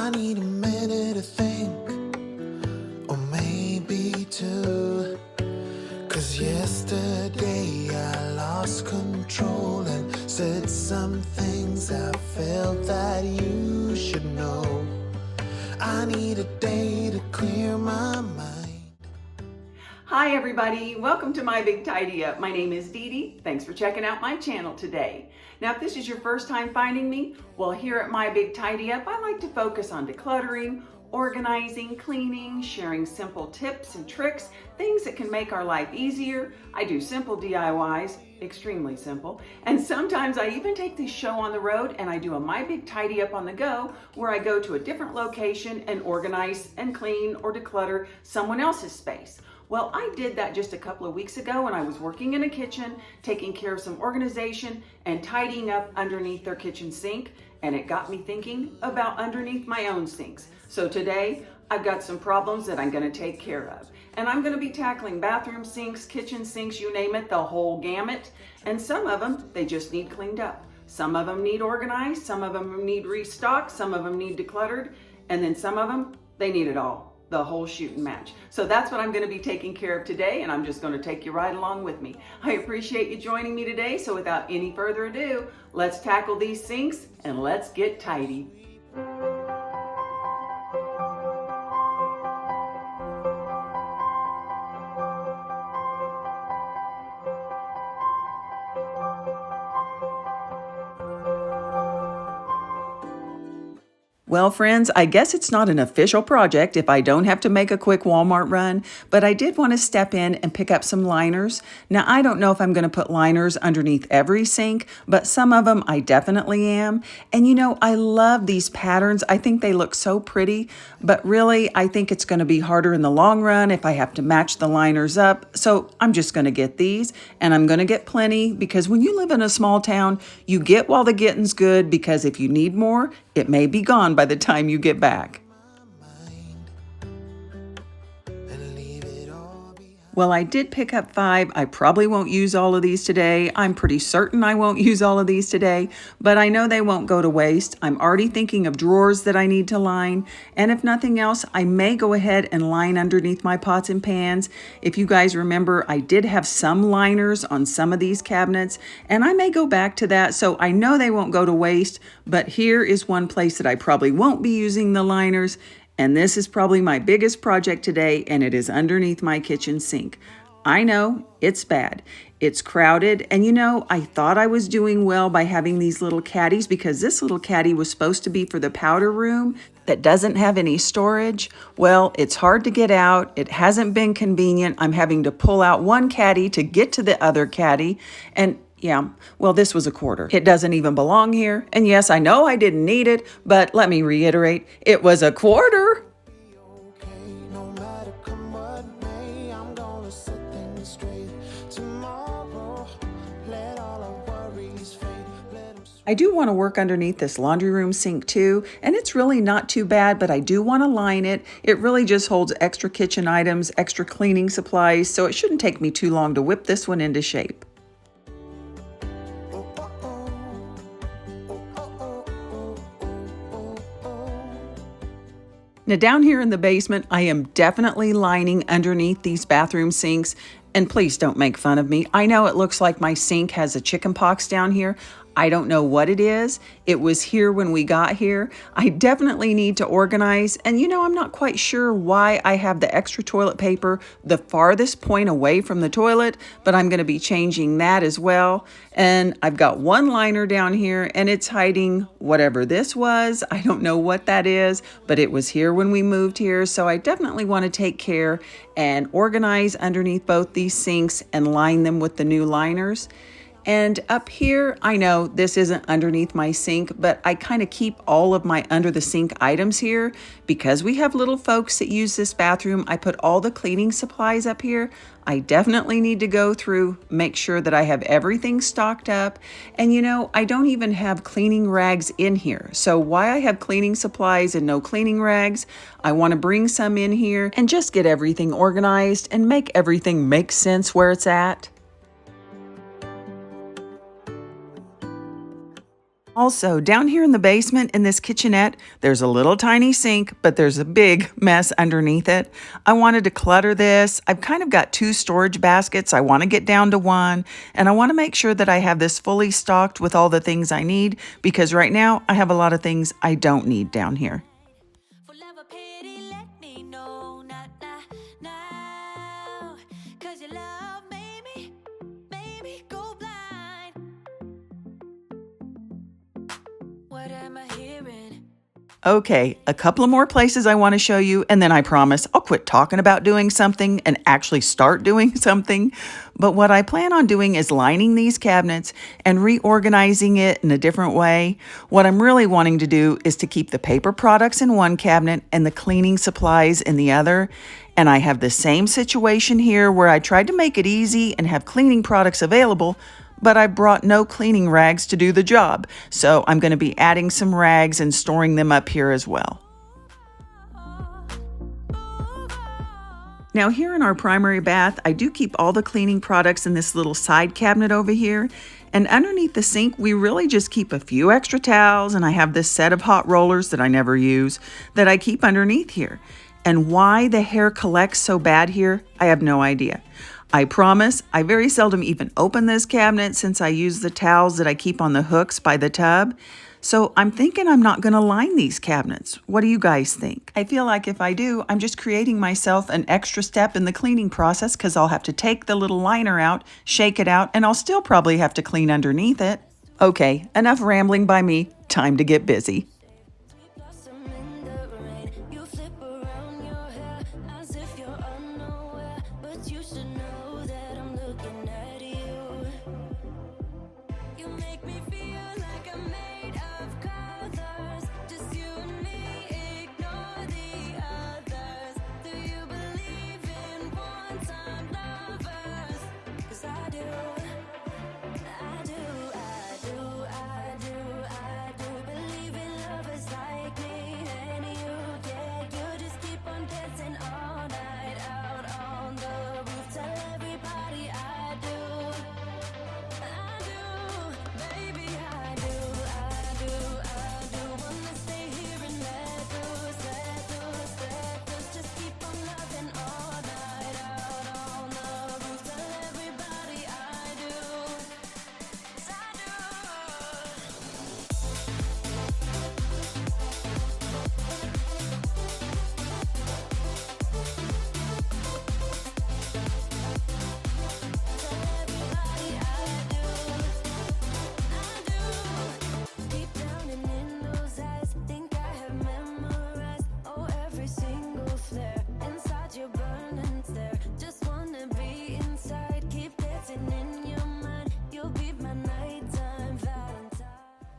I need a minute to think, or maybe two. 'Cause yesterday I lost control and said some things I felt that you should know. I need a day to clear my mind. Hi everybody, welcome to My Big Tidy Up. My name is DeDe. Thanks for checking out my channel today. Now if this is your first time finding me, well here at My Big Tidy Up, I like to focus on decluttering, organizing, cleaning, sharing simple tips and tricks, things that can make our life easier. I do simple DIYs, extremely simple, and sometimes I even take this show on the road and I do a My Big Tidy Up on the go, where I go to a different location and organize and clean or declutter someone else's space. Well, I did that just a couple of weeks ago when I was working in a kitchen, taking care of some organization and tidying up underneath their kitchen sink, and it got me thinking about underneath my own sinks. So today, I've got some problems that I'm going to take care of. And I'm going to be tackling bathroom sinks, kitchen sinks, you name it, the whole gamut. And some of them, they just need cleaned up. Some of them need organized, some of them need restocked, some of them need decluttered, and then some of them, they need it all. The whole shooting match. So that's what I'm going to be taking care of today, and I'm just going to take you right along with me. I appreciate you joining me today, so without any further ado, let's tackle these sinks and let's get tidy. Well, friends, I guess it's not an official project if I don't have to make a quick Walmart run, but I did want to step in and pick up some liners. Now, I don't know if I'm going to put liners underneath every sink, but some of them I definitely am. And you know, I love these patterns. I think they look so pretty, but really, I think it's going to be harder in the long run if I have to match the liners up. So I'm just going to get these, and I'm going to get plenty, because when you live in a small town, you get while the getting's good, because if you need more, it may be gone by the time you get back. Well, I did pick up 5. I probably won't use all of these today. I'm pretty certain I won't use all of these today, but I know they won't go to waste. I'm already thinking of drawers that I need to line, and if nothing else, I may go ahead and line underneath my pots and pans. If you guys remember, I did have some liners on some of these cabinets, and I may go back to that, so I know they won't go to waste, but here is one place that I probably won't be using the liners. And this is probably my biggest project today, and it is underneath my kitchen sink. I know, it's bad. It's crowded, and you know, I thought I was doing well by having these little caddies, because this little caddy was supposed to be for the powder room that doesn't have any storage. Well, it's hard to get out. It hasn't been convenient. I'm having to pull out one caddy to get to the other caddy, and yeah, well, this was a quarter. It doesn't even belong here. And yes, I know I didn't need it, but let me reiterate, it was a quarter. I do want to work underneath this laundry room sink too, and it's really not too bad, but I do want to line it. It really just holds extra kitchen items, extra cleaning supplies, so it shouldn't take me too long to whip this one into shape. Now down here in the basement, I am definitely lining underneath these bathroom sinks, and please don't make fun of me. I know it looks like my sink has a chicken pox down here. I don't know what it is. It was here when we got here. I definitely need to organize, and you know, I'm not quite sure why I have the extra toilet paper the farthest point away from the toilet, but I'm going to be changing that as well. And I've got one liner down here, and it's hiding whatever this was. I don't know what that is, but it was here when we moved here, so I definitely want to take care and organize underneath both these sinks and line them with the new liners. And up here, I know this isn't underneath my sink, but I kind of keep all of my under the sink items here because we have little folks that use this bathroom. I put all the cleaning supplies up here. I definitely need to go through, make sure that I have everything stocked up. And you know, I don't even have cleaning rags in here. So why I have cleaning supplies and no cleaning rags, I want to bring some in here and just get everything organized and make everything make sense where it's at. Also, down here in the basement in this kitchenette, there's a little tiny sink, but there's a big mess underneath it. I wanted to clutter this. I've kind of got 2 storage baskets. I want to get down to 1, and I want to make sure that I have this fully stocked with all the things I need, because right now I have a lot of things I don't need down here. Okay, a couple of more places I want to show you, and then I promise I'll quit talking about doing something and actually start doing something. But what I plan on doing is lining these cabinets and reorganizing it in a different way. What I'm really wanting to do is to keep the paper products in one cabinet and the cleaning supplies in the other. And I have the same situation here where I tried to make it easy and have cleaning products available, but I brought no cleaning rags to do the job. So I'm going to be adding some rags and storing them up here as well. Now here in our primary bath, I do keep all the cleaning products in this little side cabinet over here. And underneath the sink, we really just keep a few extra towels, and I have this set of hot rollers that I never use that I keep underneath here. And why the hair collects so bad here, I have no idea. I promise I very seldom even open this cabinet since I use the towels that I keep on the hooks by the tub. So I'm thinking I'm not going to line these cabinets. What do you guys think? I feel like if I do, I'm just creating myself an extra step in the cleaning process, because I'll have to take the little liner out, shake it out, and I'll still probably have to clean underneath it. Okay, enough rambling by me. Time to get busy.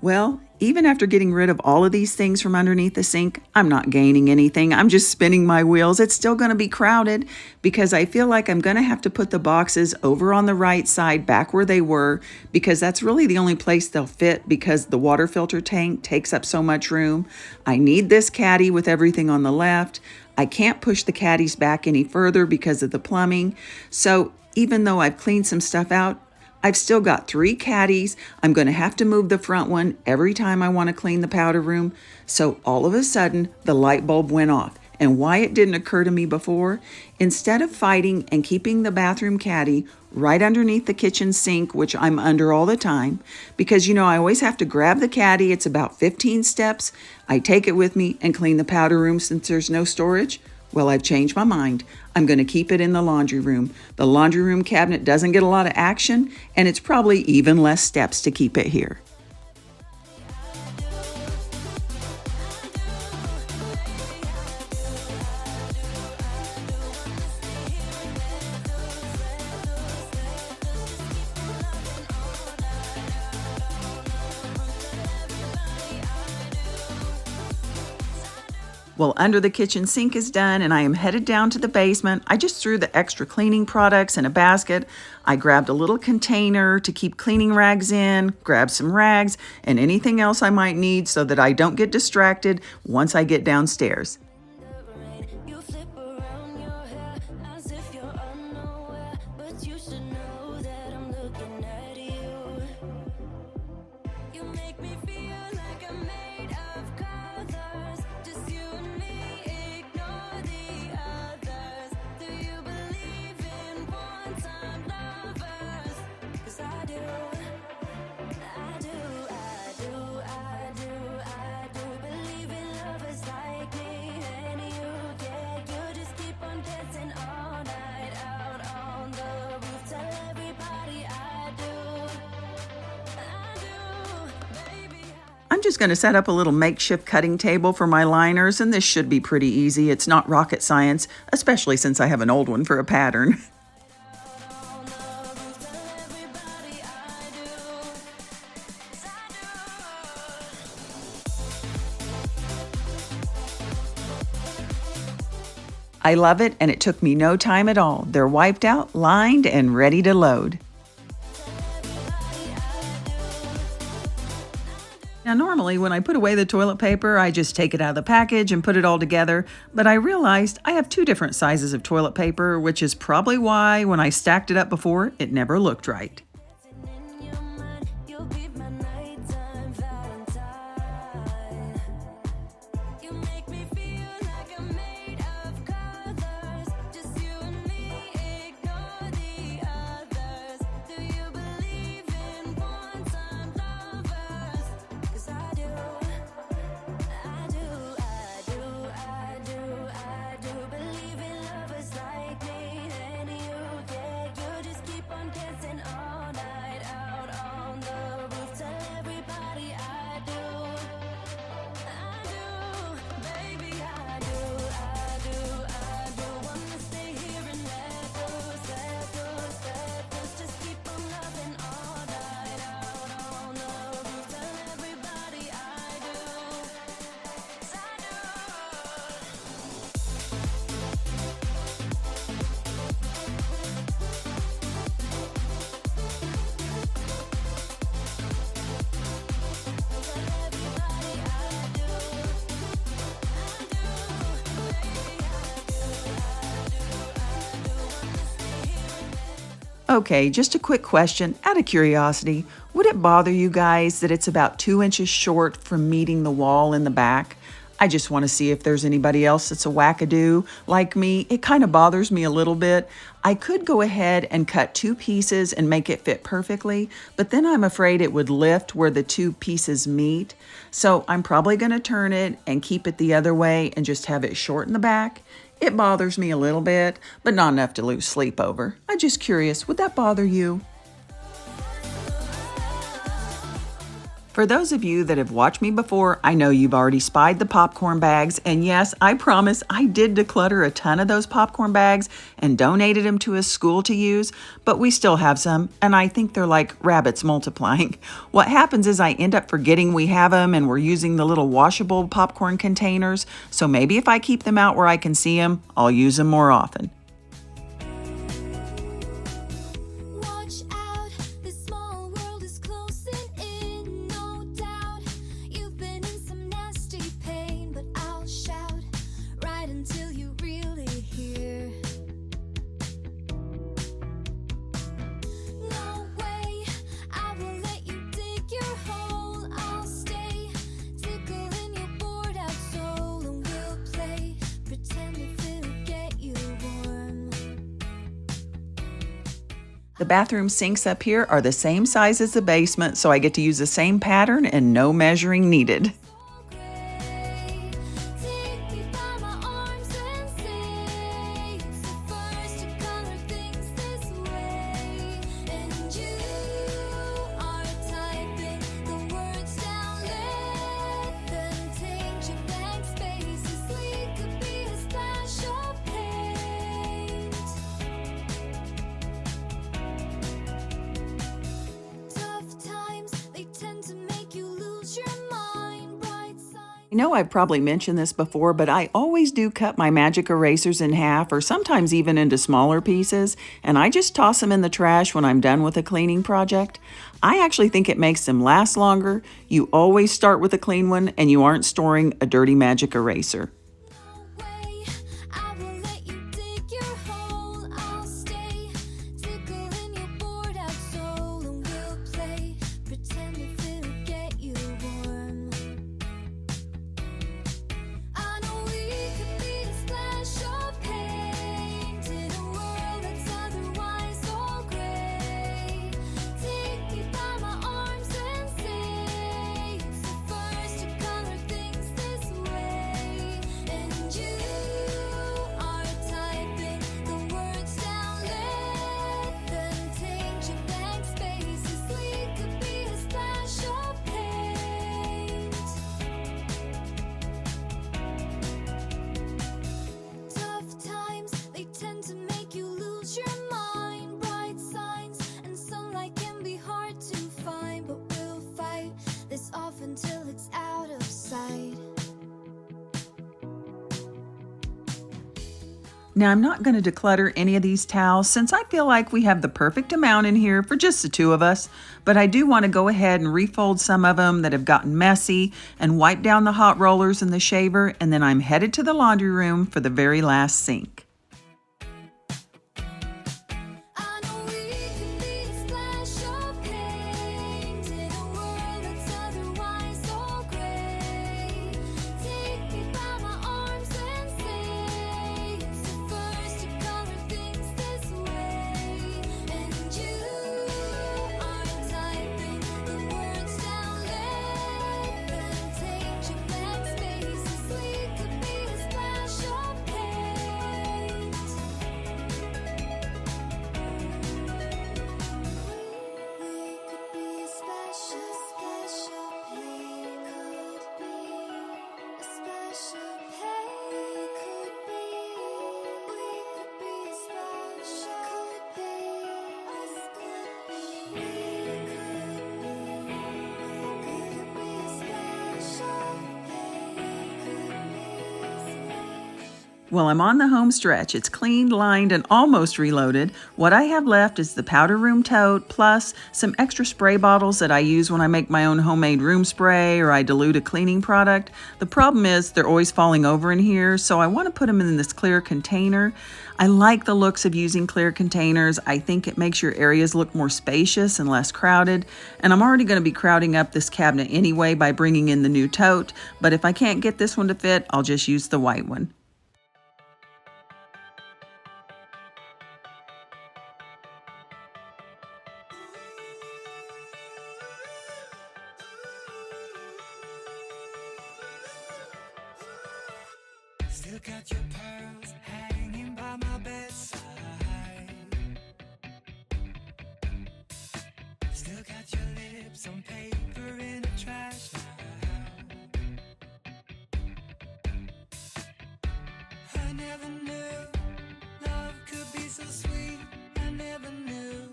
Well, even after getting rid of all of these things from underneath the sink, I'm not gaining anything. I'm just spinning my wheels. It's still going to be crowded because I feel like I'm going to have to put the boxes over on the right side back where they were, because that's really the only place they'll fit, because the water filter tank takes up so much room. I need this caddy with everything on the left. I can't push the caddies back any further because of the plumbing. So even though I've cleaned some stuff out, I've still got 3 caddies. I'm going to have to move the front one every time I want to clean the powder room. So all of a sudden, the light bulb went off. And why it didn't occur to me before, instead of fighting and keeping the bathroom caddy right underneath the kitchen sink, which I'm under all the time, because I always have to grab the caddy. It's about 15 steps. I take it with me and clean the powder room since there's no storage. Well, I've changed my mind. I'm going to keep it in the laundry room. The laundry room cabinet doesn't get a lot of action, and it's probably even less steps to keep it here. Well, under the kitchen sink is done, and I am headed down to the basement. I just threw the extra cleaning products in a basket. I grabbed a little container to keep cleaning rags in, grabbed some rags, and anything else I might need so that I don't get distracted once I get downstairs. You make me feel I'm just going to set up a little makeshift cutting table for my liners, and this should be pretty easy. It's not rocket science, especially since I have an old one for a pattern. I love it, and it took me no time at all. They're wiped out, lined, and ready to load. Now, normally when I put away the toilet paper, I just take it out of the package and put it all together, but I realized I have 2 different sizes of toilet paper, which is probably why when I stacked it up before, it never looked right. Okay, just a quick question, out of curiosity, would it bother you guys that it's about 2 inches short from meeting the wall in the back? I just want to see if there's anybody else that's a wackadoo like me. It kind of bothers me a little bit. I could go ahead and cut 2 pieces and make it fit perfectly, but then I'm afraid it would lift where the 2 pieces meet. So I'm probably going to turn it and keep it the other way and just have it short in the back. It bothers me a little bit, but not enough to lose sleep over. I'm just curious, would that bother you? For those of you that have watched me before, I know you've already spied the popcorn bags, and yes, I promise I did declutter a ton of those popcorn bags and donated them to a school to use, but we still have some, and I think they're like rabbits multiplying. What happens is I end up forgetting we have them, and we're using the little washable popcorn containers, so maybe if I keep them out where I can see them, I'll use them more often. The bathroom sinks up here are the same size as the basement, so I get to use the same pattern and no measuring needed. I know I've probably mentioned this before, but I always do cut my magic erasers in half or sometimes even into smaller pieces, and I just toss them in the trash when I'm done with a cleaning project. I actually think it makes them last longer. You always start with a clean one, and you aren't storing a dirty magic eraser. Now, I'm not going to declutter any of these towels since I feel like we have the perfect amount in here for just the two of us, but I do want to go ahead and refold some of them that have gotten messy and wipe down the hot rollers and the shaver, and then I'm headed to the laundry room for the very last sink. Well, I'm on the home stretch. It's cleaned, lined, and almost reloaded. What I have left is the powder room tote, plus some extra spray bottles that I use when I make my own homemade room spray or I dilute a cleaning product. The problem is they're always falling over in here, so I want to put them in this clear container. I like the looks of using clear containers. I think it makes your areas look more spacious and less crowded. And I'm already going to be crowding up this cabinet anyway by bringing in the new tote, but if I can't get this one to fit, I'll just use the white one. Still got your pearls hanging by my bedside. Still got your lips on paper in a trash now. I never knew love could be so sweet. I never knew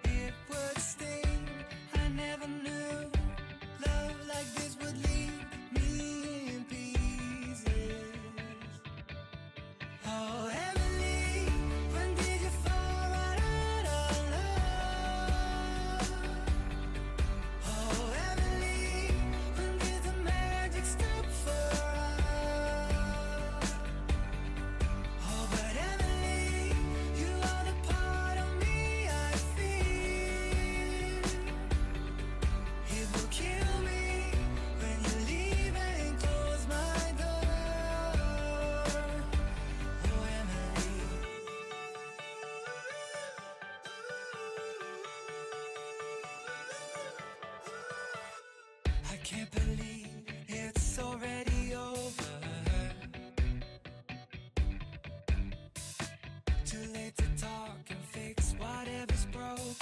it would sting. I never knew love like this would leave me in pieces. Oh, Emily, when did you fall right out of love? Oh, Emily, when did the magic stop for us? Oh, but Emily, you are the part of me I feel. It will kill me when you leave and close my door. Oh, Emily. I can't believe it's already over. Too late to talk and fix whatever's broken.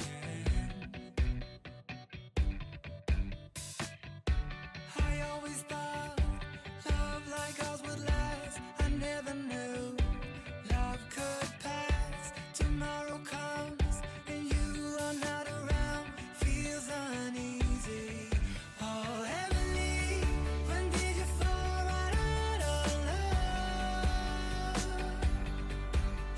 I always thought love like ours would last. I never knew love could pass. Tomorrow comes and you are not around. Feels uneasy. Oh, Emily, when did you fall right out of love?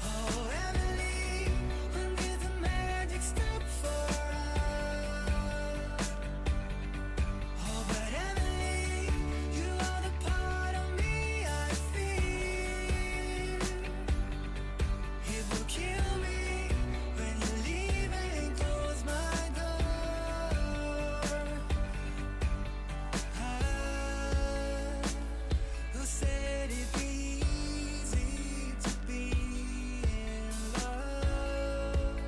Oh, Emily, when did the magic stop for us? Oh, but Emily, you are the part of me I feel. It will kill me when you leave and close my door. Who said it'd be easy to be in love?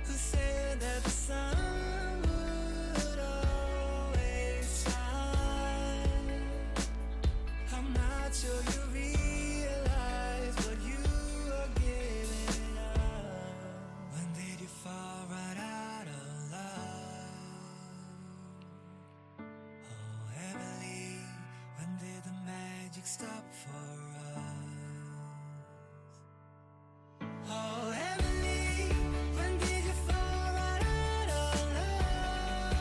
Who said that the sun would always shine? I'm not sure you realize what you are giving up. When did you fall right out of love? Oh, Emily, when did the magic stop for us? Oh, Emily, when did you fall right out of love?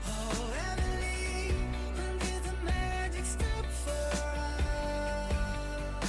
Oh, Emily, when did the magic stop for us?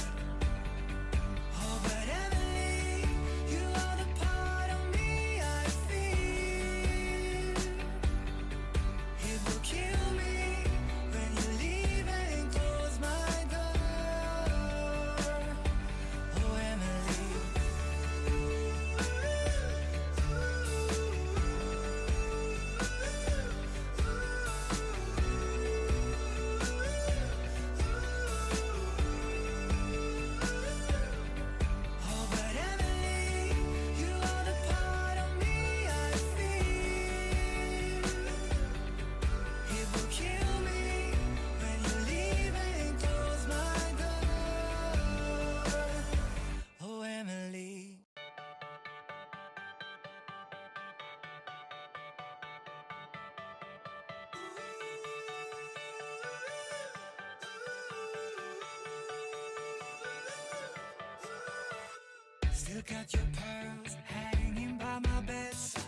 Still got your pearls hanging by my bedside.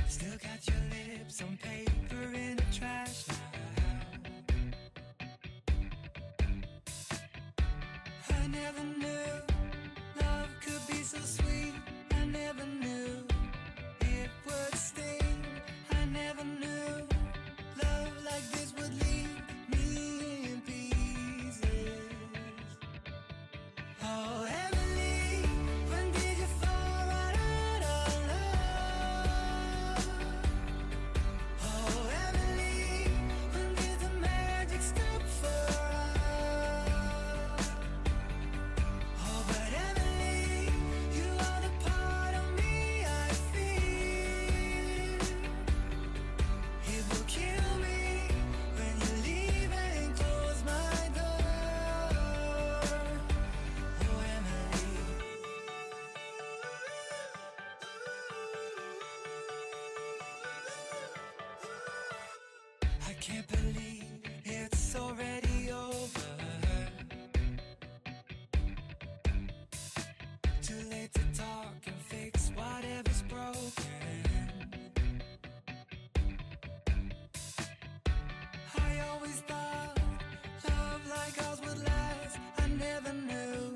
Still got your lips on paper in a trash now. I never knew love could be so sweet. I never knew it would sting. I never knew love like this would leave me in pieces. Oh, Emily, when did you fall right out of love? Oh, Emily, when did the magic stop for us? Oh, but Emily, you are the part of me I feel. It will kill me when you leave and close my door. Oh, Emily. I can't believe it's already over. Too late to talk and fix whatever's broken. I always thought love like ours would last. I never knew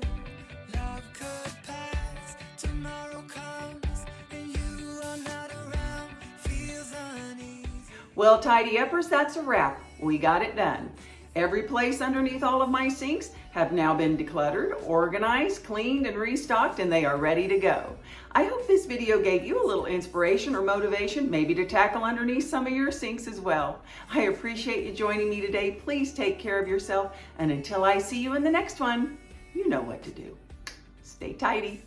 love could pass. Tomorrow comes and you are not around. Feels uneasy. Well, Tidy Uppers, that's a wrap. We got it done. Every place underneath all of my sinks have now been decluttered, organized, cleaned, and restocked, and they are ready to go. I hope this video gave you a little inspiration or motivation, maybe to tackle underneath some of your sinks as well. I appreciate you joining me today. Please take care of yourself, and until I see you in the next one, you know what to do. Stay tidy.